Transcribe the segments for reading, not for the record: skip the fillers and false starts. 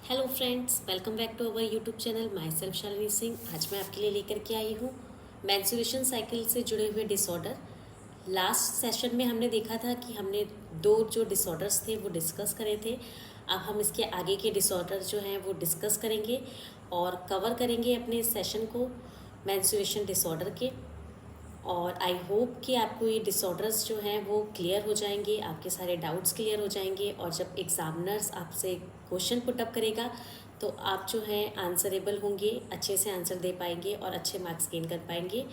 Hello friends, welcome back to our YouTube channel. Myself Shalini Singh. आज मैं आपके लिए लेकर के आई हूँ मेंस्ट्रुएशन साइकिल से जुड़े हुए डिसऑर्डर। लास्ट सेशन में हमने देखा था कि हमने दो जो डिसऑर्डर्स थे वो डिस्कस करे थे। अब हम इसके आगे के डिसऑर्डर जो हैं वो डिस्कस करेंगे और कवर करेंगे अपने इस सेशन को मेंस्ट्रुएशन डिसऑर्डर के। और आई होप कि आपको ये डिसऑर्डर्स जो हैं वो क्लियर हो जाएंगे, आपके सारे डाउट्स क्लियर हो जाएंगे और जब एग्ज़ामिनर्स आपसे क्वेश्चन पुटअप करेगा तो आप जो हैं आंसरेबल होंगे, अच्छे से आंसर दे पाएंगे और अच्छे मार्क्स गेन कर पाएंगे।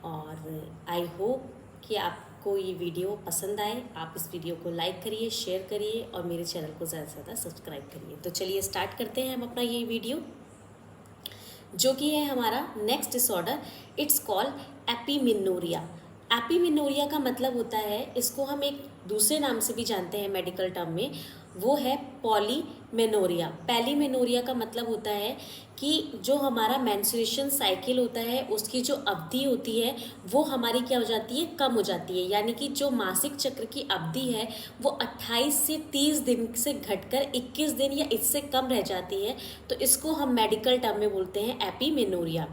और आई होप कि आपको ये वीडियो पसंद आए। आप इस वीडियो को लाइक करिए, शेयर करिए और मेरे चैनल को ज़्यादा से ज़्यादा सब्सक्राइब करिए। तो चलिए स्टार्ट करते हैं हम अपना ये वीडियो, जो कि है हमारा next disorder. It's called epimenorrhoea. Epimenorrhoea का मतलब होता है, इसको हम एक दूसरे नाम से भी जानते हैं मेडिकल टर्म में, वो है पॉलीमेनोरिया। पॉलीमेनोरिया का मतलब होता है कि जो हमारा मेंस्ट्रुएशन साइकिल होता है उसकी जो अवधि होती है वो हमारी क्या हो जाती है, कम हो जाती है। यानी कि जो मासिक चक्र की अवधि है वो 28 से 30 दिन से घटकर 21 दिन या इससे कम रह जाती है। तो इसको हम मेडिकल टर्म में बोलते हैं एपीमेनोरिया।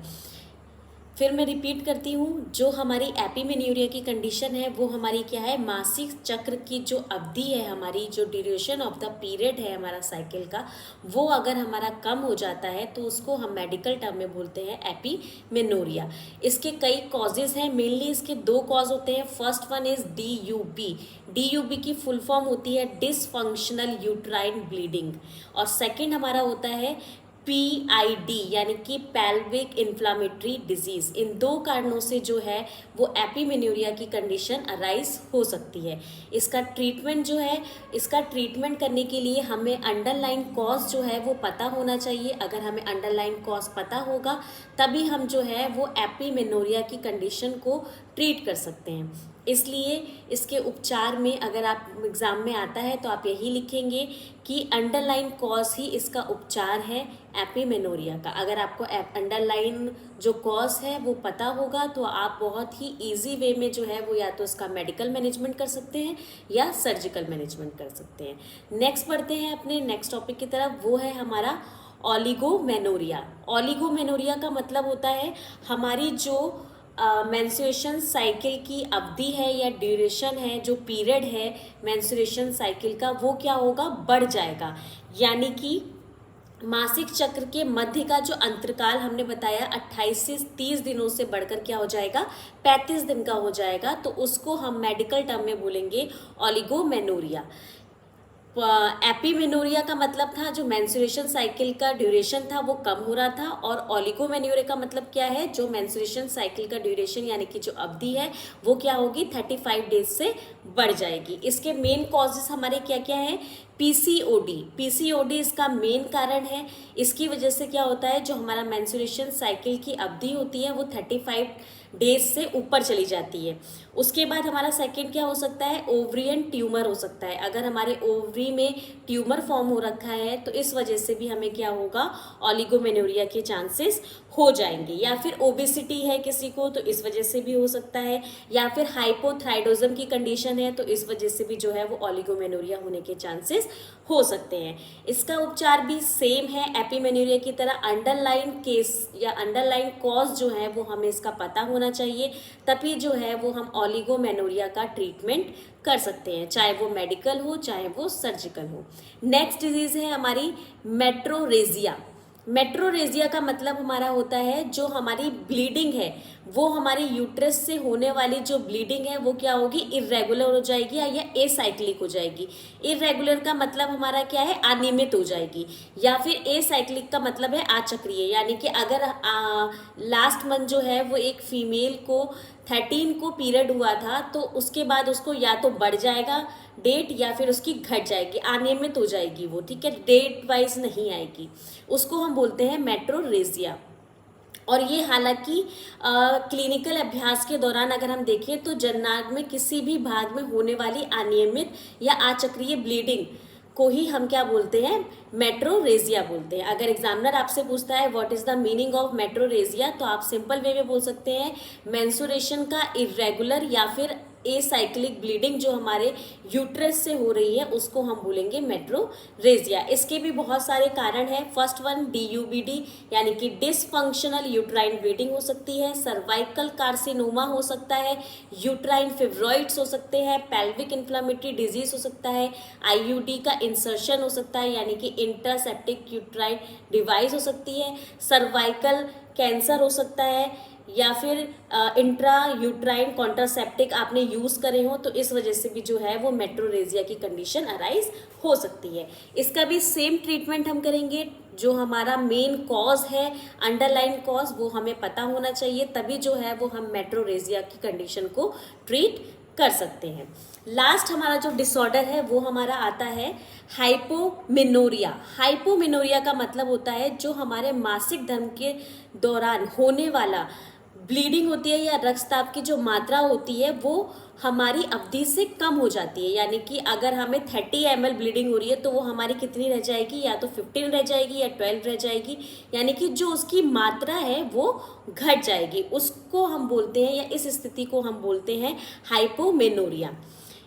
फिर मैं रिपीट करती हूँ, जो हमारी एपीमेन्यूरिया की कंडीशन है वो हमारी क्या है, मासिक चक्र की जो अवधि है, हमारी जो ड्यूरेशन ऑफ द पीरियड है हमारा साइकिल का, वो अगर हमारा कम हो जाता है तो उसको हम मेडिकल टर्म में बोलते हैं एपीमेनोरिया। इसके कई कॉजेज हैं, मेनली इसके दो कॉज होते हैं। First one is DUB। DUB की फुल फॉर्म होती है डिसफंक्शनल यूट्राइन ब्लीडिंग। और सेकेंड हमारा होता है PID यानी कि पेल्विक इन्फ्लामेटरी डिजीज। इन दो कारणों से जो है वो एपीमेन्यूरिया की कंडीशन अराइज हो सकती है। इसका ट्रीटमेंट जो है, इसका ट्रीटमेंट करने के लिए हमें अंडरलाइन कॉज जो है वो पता होना चाहिए। अगर हमें अंडरलाइन कॉज पता होगा तभी हम जो है वो एपीमेन्यूरिया की कंडीशन को ट्रीट कर सकते हैं। इसलिए इसके उपचार में अगर आप एग्ज़ाम में आता है तो आप यही लिखेंगे कि अंडरलाइन कॉज ही इसका उपचार है एपीमेनोरिया का। अगर आपको अंडरलाइन जो कॉज है वो पता होगा तो आप बहुत ही इजी वे में जो है वो या तो इसका मेडिकल मैनेजमेंट कर सकते हैं या सर्जिकल मैनेजमेंट कर सकते हैं। नेक्स्ट बढ़ते हैं अपने नेक्स्ट टॉपिक की तरफ, वो है हमारा ओलिगोमेनोरिया। ओलिगोमेनोरिया का मतलब होता है हमारी जो मेंस्ट्रुएशन साइकिल की अवधि है या ड्यूरेशन है, जो पीरियड है मेंस्ट्रुएशन साइकिल का, वो क्या होगा, बढ़ जाएगा। यानी कि मासिक चक्र के मध्य का जो अंतरकाल हमने बताया 28 से 30 दिनों से बढ़कर क्या हो जाएगा, 35 दिन का हो जाएगा। तो उसको हम मेडिकल टर्म में बोलेंगे ओलिगोमेनोरिया। एपीमेनोरिया का मतलब था जो मेंस्ट्रुएशन साइकिल का ड्यूरेशन था वो कम हो रहा था, और ओलिगोमेनोरिया का मतलब क्या है, जो मेंस्ट्रुएशन साइकिल का ड्यूरेशन यानी कि जो अवधि है वो क्या होगी, 35 डेज से बढ़ जाएगी। इसके मेन कॉजेस हमारे क्या क्या है, पीसीओडी इसका मेन कारण है। इसकी वजह से क्या होता है, जो हमारा मेंस्ट्रुएशन साइकिल की अवधि होती है वो 35 डेज से ऊपर चली जाती है। उसके बाद हमारा सेकंड क्या हो सकता है, ओवरियन ट्यूमर हो सकता है। अगर हमारे ओवरी में ट्यूमर फॉर्म हो रखा है तो इस वजह से भी हमें क्या होगा, ओलिगोमेनोरिया के चांसेस हो जाएंगे। या फिर ओबेसिटी है किसी को तो इस वजह से भी हो सकता है, या फिर हाइपोथायरॉइडिज्म की कंडीशन है तो इस वजह से भी जो है वो ओलिगोमेनोरिया होने के चांसेस हो सकते हैं। इसका उपचार भी सेम है एपीमेनोरिया की तरह। अंडरलाइन केस या अंडरलाइन कॉज जो है वो हमें इसका पता होना चाहिए, तभी जो है वो हम ओलिगोमेनोरिया का ट्रीटमेंट कर सकते हैं, चाहे वो मेडिकल हो चाहे वो सर्जिकल हो। नेक्स्ट डिजीज है हमारी मेट्रोरेजिया। मेट्रोरेजिया का मतलब हमारा होता है जो हमारी ब्लीडिंग है वो हमारी यूट्रस से होने वाली जो ब्लीडिंग है वो क्या होगी, इरेगुलर हो जाएगी या एसाइक्लिक हो जाएगी। इरेगुलर का मतलब हमारा क्या है, अनियमित हो जाएगी। या फिर एसाइक्लिक का मतलब है अचक्रीय। यानी कि अगर लास्ट मंथ जो है वो एक फीमेल को 13 को पीरियड हुआ था तो उसके बाद उसको या तो बढ़ जाएगा डेट या फिर उसकी घट जाएगी, अनियमित हो जाएगी वो, ठीक है, डेट वाइज नहीं आएगी। उसको हम बोलते हैं मेट्रोरेजिया। और ये हालांकि क्लिनिकल अभ्यास के दौरान अगर हम देखें तो जननांग में किसी भी भाग में होने वाली अनियमित या अचक्रीय ब्लीडिंग को ही हम क्या बोलते हैं, मेट्रोरेजिया बोलते हैं। अगर एग्जामिनर आपसे पूछता है what is the meaning of metrorrhagia तो आप सिंपल वे में बोल सकते हैं मेंस्ट्रुएशन का इरेगुलर या फिर एसाइक्लिक ब्लीडिंग जो हमारे यूट्रस से हो रही है उसको हम बोलेंगे मेट्रोरेजिया। इसके भी बहुत सारे कारण हैं। फर्स्ट वन DUBD यानी कि डिसफंक्शनल यूट्राइन ब्लीडिंग हो सकती है, सर्वाइकल कार्सिनोमा हो सकता है, यूट्राइन फिब्रॉइड्स हो सकते हैं, पेल्विक इन्फ्लेमेटरी डिजीज हो सकता है, IUD का इंसर्शन हो सकता है यानी कि इंट्रासेप्टिक यूट्राइन डिवाइस हो सकती है, सर्वाइकल कैंसर हो सकता है, या फिर इंट्रा यूट्राइन कॉन्ट्रासेप्टिक आपने यूज़ करे हो तो इस वजह से भी जो है वो मेट्रोरेजिया की कंडीशन अराइज हो सकती है। इसका भी सेम ट्रीटमेंट हम करेंगे। जो हमारा मेन कॉज है, अंडरलाइन कॉज, वो हमें पता होना चाहिए, तभी जो है वो हम मेट्रोरेजिया की कंडीशन को ट्रीट कर सकते हैं। लास्ट हमारा जो डिसऑर्डर है वो हमारा आता है हाइपोमेनोरिया। हाइपोमेनोरिया का मतलब होता है जो हमारे मासिक धर्म के दौरान होने वाला ब्लीडिंग होती है या रक्तस्राव की जो मात्रा होती है वो हमारी अवधि से कम हो जाती है। यानी कि अगर हमें 30 ml ब्लीडिंग हो रही है तो वो हमारी कितनी रह जाएगी, या तो 15 रह जाएगी या 12 रह जाएगी, यानी कि जो उसकी मात्रा है वो घट जाएगी। उसको हम बोलते हैं, या इस स्थिति को हम बोलते हैं हाइपोमेनोरिया।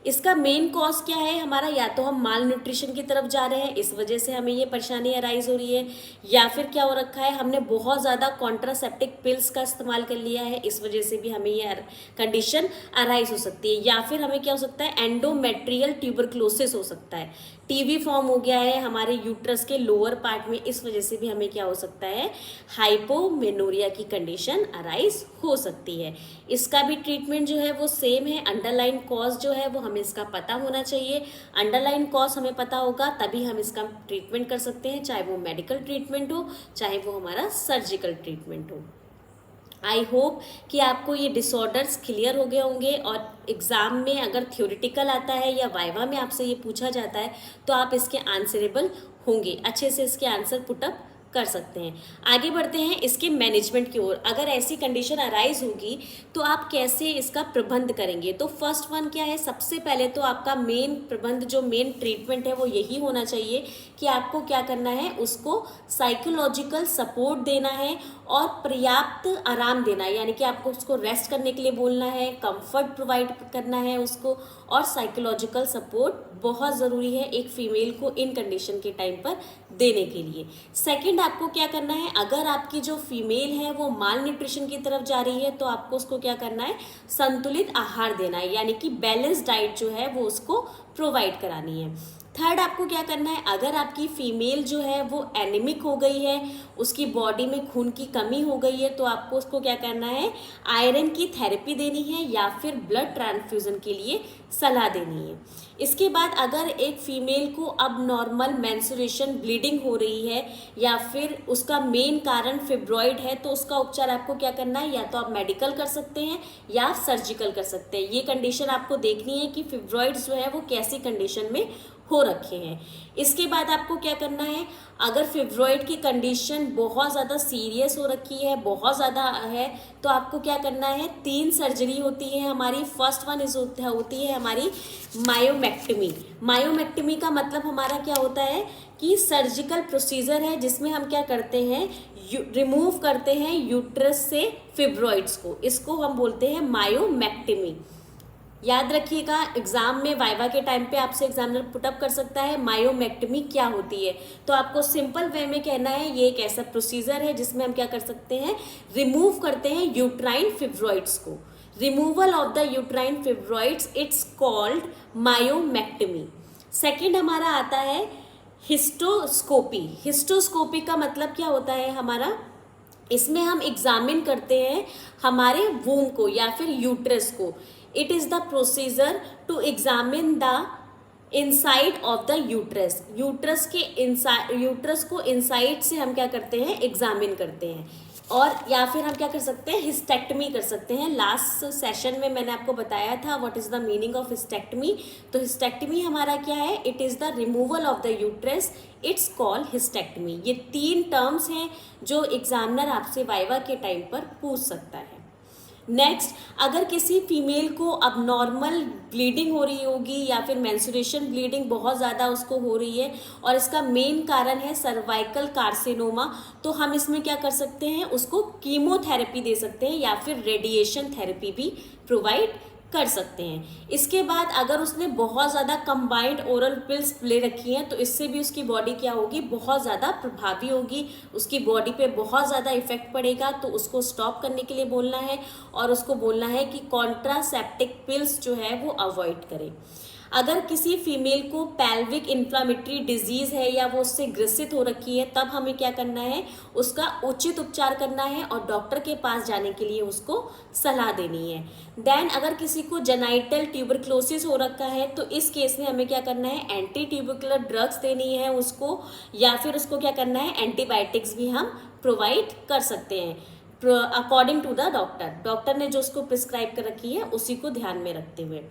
इसका मेन कॉज क्या है हमारा, या तो हम माल न्यूट्रिशन की तरफ जा रहे हैं, इस वजह से हमें ये परेशानी अराइज हो रही है, या फिर क्या हो रखा है, हमने बहुत ज़्यादा कॉन्ट्रासेप्टिक पिल्स का इस्तेमाल कर लिया है, इस वजह से भी हमें ये कंडीशन अराइज हो सकती है, या फिर हमें क्या हो सकता है, एंडोमेट्रियल ट्यूबरक्लोसिस हो सकता है, टीबी फॉर्म हो गया है हमारे यूट्रस के लोअर पार्ट में, इस वजह से भी हमें क्या हो सकता है, हाइपोमेनोरिया की कंडीशन अराइज हो सकती है। इसका भी ट्रीटमेंट जो है वो सेम है। अंडरलाइन कॉज जो है वो हमें इसका पता होना चाहिए। अंडरलाइन कॉज हमें पता होगा तभी हम इसका ट्रीटमेंट कर सकते हैं, चाहे वो मेडिकल ट्रीटमेंट हो, चाहे वो हमारा सर्जिकल ट्रीटमेंट हो। आई होप कि आपको ये डिसऑर्डर्स क्लियर हो गए होंगे, और एग्ज़ाम में अगर थ्योरेटिकल आता है या वाइवा में आपसे ये पूछा जाता है तो आप इसके आंसरेबल होंगे, अच्छे से इसके आंसर पुटअप कर सकते हैं। आगे बढ़ते हैं इसके मैनेजमेंट की ओर। अगर ऐसी कंडीशन अराइज होगी तो आप कैसे इसका प्रबंध करेंगे। तो फर्स्ट वन क्या है, सबसे पहले तो आपका मेन प्रबंध, जो मेन ट्रीटमेंट है वो यही होना चाहिए कि आपको क्या करना है, उसको साइकोलॉजिकल सपोर्ट देना है और पर्याप्त आराम देना है, यानी कि आपको उसको रेस्ट करने के लिए बोलना है, कंफर्ट प्रोवाइड करना है उसको, और साइकोलॉजिकल सपोर्ट बहुत ज़रूरी है एक फीमेल को इन कंडीशन के टाइम पर देने के लिए। सेकंड, आपको क्या करना है, अगर आपकी जो फीमेल है वो माल न्यूट्रिशन की तरफ जा रही है तो आपको उसको क्या करना है, संतुलित आहार देना है, यानी कि बैलेंस डाइट जो है वो उसको प्रोवाइड करानी है। थर्ड, आपको क्या करना है, अगर आपकी फीमेल जो है वो एनीमिक हो गई है, उसकी बॉडी में खून की कमी हो गई है, तो आपको उसको क्या करना है, आयरन की थेरेपी देनी है या फिर ब्लड ट्रांसफ्यूजन के लिए सलाह देनी है। इसके बाद अगर एक फीमेल को अब नॉर्मल मेंस्ट्रुएशन ब्लीडिंग हो रही है या फिर उसका मेन कारण फिब्रॉइड है, तो उसका उपचार आपको क्या करना है, या तो आप मेडिकल कर सकते हैं या सर्जिकल कर सकते हैं। ये कंडीशन आपको देखनी है कि फिब्रॉइड्स जो है वो कैसी कंडीशन में हो रखे हैं। इसके बाद आपको क्या करना है, अगर फिब्रॉइड की कंडीशन बहुत ज़्यादा सीरियस हो रखी है, बहुत ज़्यादा है, तो आपको क्या करना है, 3 सर्जरी होती है हमारी। फर्स्ट वन होती है हमारी मायोमेक्टमी। मायोमेक्टमी का मतलब हमारा क्या होता है कि सर्जिकल प्रोसीजर है जिसमें हम क्या करते हैं, रिमूव करते हैं यूट्रस से फिब्रॉइड्स को, इसको हम बोलते हैं मायोमेक्टमी। याद रखिएगा, एग्जाम में वाइवा के टाइम पे आपसे एग्जामिनर पुटअप कर सकता है मायोमेक्टमी क्या होती है, तो आपको सिंपल वे में कहना है ये एक ऐसा प्रोसीजर है जिसमें हम क्या कर सकते हैं, रिमूव करते हैं यूट्राइन फिब्रॉइड्स को। Removal of the uterine fibroids, it's called myomectomy. Second हमारा आता है हिस्टोस्कोपी। हिस्टोस्कोपी का मतलब क्या होता है हमारा, इसमें हम एग्जामिन करते हैं हमारे वूम को या फिर यूट्रस को। It is the procedure to examine the inside of the uterus. Uterus को इनसाइड से हम क्या करते हैं, एग्जामिन करते हैं, और या फिर हम क्या कर सकते हैं, हिस्टेक्टमी कर सकते हैं। लास्ट सेशन में मैंने आपको बताया था what is the meaning of hysterectomy. तो हिस्टेक्टमी हमारा क्या है, it is the removal of the uterus, it's called hysterectomy. ये 3 टर्म्स हैं जो एग्जामिनर आपसे वाइवा के टाइम पर पूछ सकता है। नेक्स्ट, अगर किसी फीमेल को अब नॉर्मल ब्लीडिंग हो रही होगी या फिर मेंस्ट्रुएशन ब्लीडिंग बहुत ज़्यादा उसको हो रही है और इसका मेन कारण है सर्वाइकल कार्सिनोमा, तो हम इसमें क्या कर सकते हैं, उसको कीमोथेरेपी दे सकते हैं या फिर रेडिएशन थेरेपी भी प्रोवाइड कर सकते हैं। इसके बाद अगर उसने बहुत ज़्यादा कंबाइंड ओरल पिल्स ले रखी हैं तो इससे भी उसकी बॉडी क्या होगी, बहुत ज़्यादा प्रभावी होगी, उसकी बॉडी पे बहुत ज़्यादा इफेक्ट पड़ेगा। तो उसको स्टॉप करने के लिए बोलना है और उसको बोलना है कि कॉन्ट्रासेप्टिक पिल्स जो है वो अवॉइड करें। अगर किसी फीमेल को पेल्विक इन्फ्लामेटरी डिजीज है या वो उससे ग्रसित हो रखी है, तब हमें क्या करना है, उसका उचित उपचार करना है और डॉक्टर के पास जाने के लिए उसको सलाह देनी है। देन अगर किसी को जेनाइटल ट्यूबरक्लोसिस हो रखा है तो इस केस में हमें क्या करना है, एंटी ट्यूबरकुलर ड्रग्स देनी है उसको, या फिर उसको क्या करना है, एंटीबायोटिक्स भी हम प्रोवाइड कर सकते हैं अकॉर्डिंग टू द डॉक्टर ने जो उसको प्रिस्क्राइब कर रखी है उसी को ध्यान में रखते हुए।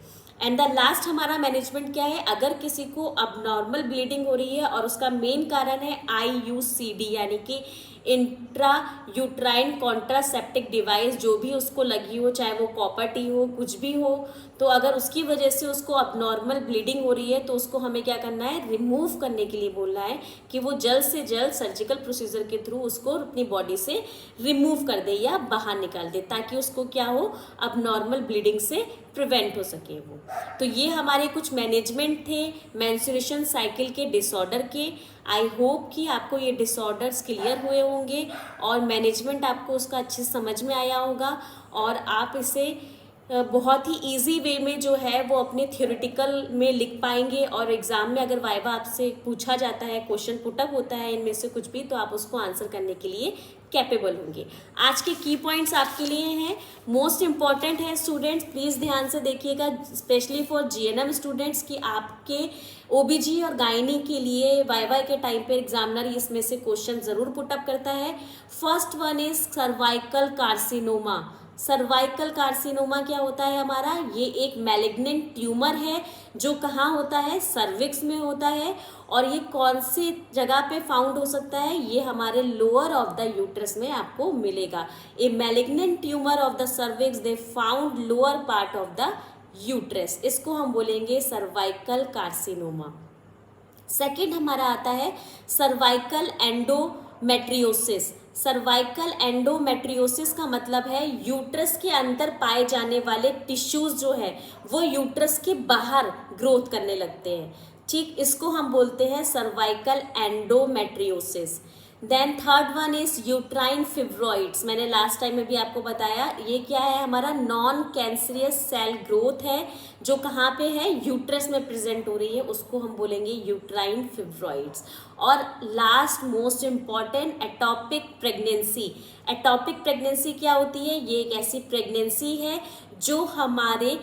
एंड द लास्ट हमारा मैनेजमेंट क्या है, अगर किसी को अबनॉर्मल ब्लीडिंग हो रही है और उसका मेन कारण है IUCD यानी कि इंट्रा यूट्राइन कॉन्ट्रासेप्टिक डिवाइस, जो भी उसको लगी हो, चाहे वो कॉपर टी हो, कुछ भी हो, तो अगर उसकी वजह से उसको अबनॉर्मल ब्लीडिंग हो रही है तो उसको हमें क्या करना है, रिमूव करने के लिए बोलना है कि वो जल्द से जल्द सर्जिकल प्रोसीजर के थ्रू उसको अपनी बॉडी से रिमूव कर दे या बाहर निकाल दे, ताकि उसको क्या हो, अबनॉर्मल ब्लीडिंग से प्रिवेंट हो सके वो। तो ये हमारे कुछ मैनेजमेंट थे मेंस्ट्रुएशन साइकिल के डिसऑर्डर के। आई होप कि आपको ये डिसऑर्डर्स क्लियर हुए होंगे और मैनेजमेंट आपको उसका अच्छे से समझ में आया होगा और आप इसे बहुत ही इजी वे में जो है वो अपने थ्योरेटिकल में लिख पाएंगे और एग्जाम में अगर वाइवा आपसे पूछा जाता है, क्वेश्चन पुटअप होता है इनमें से कुछ भी, तो आप उसको आंसर करने के लिए कैपेबल होंगे। आज के की पॉइंट्स आपके लिए हैं, मोस्ट इम्पॉर्टेंट है स्टूडेंट्स, प्लीज़ ध्यान से देखिएगा, स्पेशली फॉर GNM स्टूडेंट्स की आपके OBG और गायनी के लिए वाइवा के टाइम पे एग्जामिनर इसमें से क्वेश्चन ज़रूर पुटअप करता है। First one is cervical carcinoma. Cervical carcinoma क्या होता है हमारा, ये एक मैलिग्नेंट ट्यूमर है जो कहाँ होता है, सर्विक्स में होता है। और ये कौन सी जगह पे फाउंड हो सकता है, ये हमारे लोअर ऑफ द यूट्रस में आपको मिलेगा। A malignant tumour of the cervix they found lower part of the uterus, इसको हम बोलेंगे सर्वाइकल कार्सिनोमा। सेकेंड हमारा आता है सर्वाइकल एंडोमेट्रियोसिस। सर्वाइकल एंडोमेट्रियोसिस का मतलब है यूट्रस के अंदर पाए जाने वाले टिश्यूज जो है वो यूट्रस के बाहर ग्रोथ करने लगते हैं, ठीक, इसको हम बोलते हैं cervical endometriosis. Then third one is uterine fibroids. मैंने लास्ट टाइम में भी आपको बताया ये क्या है, हमारा नॉन कैंसरियस सेल ग्रोथ है जो कहाँ पे है, यूट्रस में प्रेजेंट हो रही है, उसको हम बोलेंगे यूट्राइन फिब्रॉइड्स। और last most important, atopic pregnancy. Atopic pregnancy क्या होती है, ये एक ऐसी प्रेगनेंसी है जो हमारे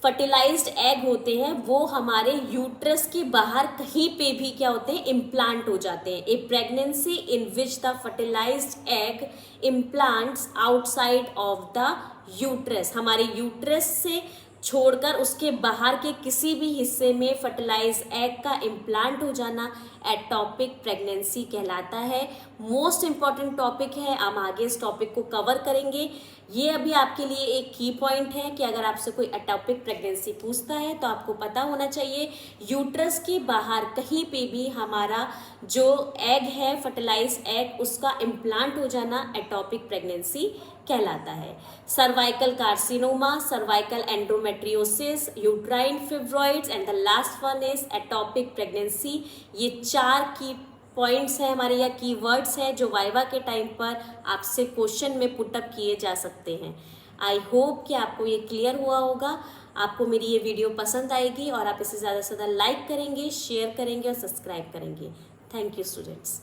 फर्टिलाइज्ड एग होते हैं वो हमारे यूट्रस के बाहर कहीं पे भी क्या होते हैं, इम्प्लांट हो जाते हैं। A pregnancy in which the fertilised egg implants outside of the uterus, हमारे यूट्रस से छोड़कर उसके बाहर के किसी भी हिस्से में फर्टिलाइज एग का इम्प्लांट हो जाना एटॉपिक प्रेगनेंसी कहलाता है। मोस्ट इम्पॉर्टेंट टॉपिक है, हम आगे इस टॉपिक को कवर करेंगे। ये अभी आपके लिए एक की पॉइंट है कि अगर आपसे कोई एटॉपिक प्रेगनेंसी पूछता है तो आपको पता होना चाहिए यूट्रस के बाहर कहीं पे भी हमारा जो एग है, फर्टिलाइज एग, उसका इम्प्लांट हो जाना एटॉपिक प्रेगनेंसी कहलाता है। Cervical carcinoma, cervical endometriosis, uterine fibroids and the last one is ectopic pregnancy. ये 4 की पॉइंट्स हैं हमारे, या कीवर्ड्स हैं जो वाइवा के टाइम पर आपसे क्वेश्चन में पुटअप किए जा सकते हैं। आई होप कि आपको ये क्लियर हुआ होगा, आपको मेरी ये वीडियो पसंद आएगी और आप इसे ज़्यादा से ज़्यादा लाइक करेंगे, शेयर करेंगे और सब्सक्राइब करेंगे। Thank you students.